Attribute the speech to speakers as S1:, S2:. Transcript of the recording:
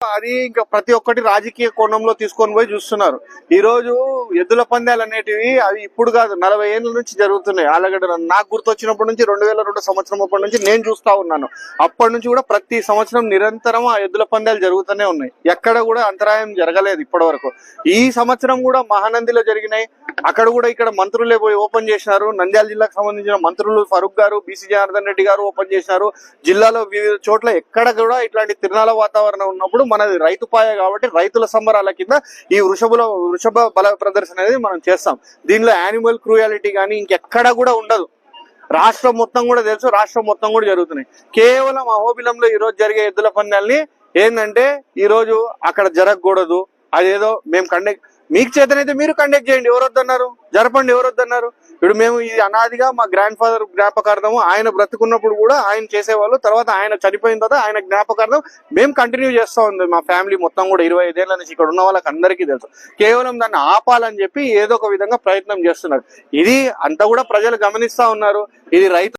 S1: అది ఇంకా ప్రతి ఒక్కటి రాజకీయ కోణంలో తీసుకొని పోయి చూస్తున్నారు. ఈ రోజు ఎద్దుల పందాలు అనేటివి అవి ఇప్పుడు కాదు 40 ఏళ్ల నుంచి జరుగుతున్నాయి. ఆలగడ్డ నాకు గుర్తొచ్చినప్పటి నుంచి 2002 సంవత్సరం అప్పటి నుంచి నేను చూస్తా ఉన్నాను. అప్పటి నుంచి కూడా ప్రతి సంవత్సరం నిరంతరం ఆ ఎద్దుల పందాలు జరుగుతూనే ఉన్నాయి. ఎక్కడ కూడా అంతరాయం జరగలేదు ఇప్పటి వరకు. ఈ సంవత్సరం కూడా మహానందిలో జరిగినాయి. అక్కడ కూడా ఇక్కడ మంత్రులే పోయి ఓపెన్ చేసినారు. నంద్యాల జిల్లాకు సంబంధించిన మంత్రులు ఫరూక్ గారు, బీసీ జనార్దన్ రెడ్డి గారు ఓపెన్ చేసినారు. జిల్లాలో వివిధ చోట్ల ఎక్కడ కూడా ఇట్లాంటి తిరణాల వాతావరణం ఉన్నప్పుడు మనది రైతు పాయ కాబట్టి రైతుల సంబరాల కింద ఈ వృషభ బల ప్రదర్శన అనేది మనం చేస్తాం. దీనిలో యానిమల్ క్రూయాలిటీ కానీ ఇంకెక్కడ కూడా ఉండదు. రాష్ట్రం మొత్తం కూడా తెలుసు, రాష్ట్రం మొత్తం కూడా జరుగుతున్నాయి. కేవలం అహోబిలంలో ఈ రోజు జరిగే ఎద్దుల పందాల్ని ఏంటంటే ఈ రోజు అక్కడ జరగకూడదు, అదేదో మేము మీకు చేతనైతే మీరు కండక్ట్ చేయండి, ఎవరు వద్దన్నారు, జరపండి, ఎవరు వద్దన్నారు. ఇప్పుడు మేము ఇది అనాదిగా మా గ్రాండ్ ఫాదర్ జ్ఞాపకార్థము, ఆయన బ్రతుకున్నప్పుడు కూడా ఆయన చేసేవాళ్ళు, తర్వాత ఆయన చనిపోయిన తర్వాత ఆయన జ్ఞాపకార్థం మేము కంటిన్యూ చేస్తూ ఉంది. మా ఫ్యామిలీ మొత్తం కూడా 25 ఏళ్ల నుంచి ఇక్కడ ఉన్న వాళ్ళకి అందరికీ తెలుసు. కేవలం దాన్ని ఆపాలని చెప్పి ఏదో ఒక విధంగా ప్రయత్నం చేస్తున్నారు. ఇది అంతా కూడా ప్రజలు గమనిస్తా ఉన్నారు. ఇది రైతు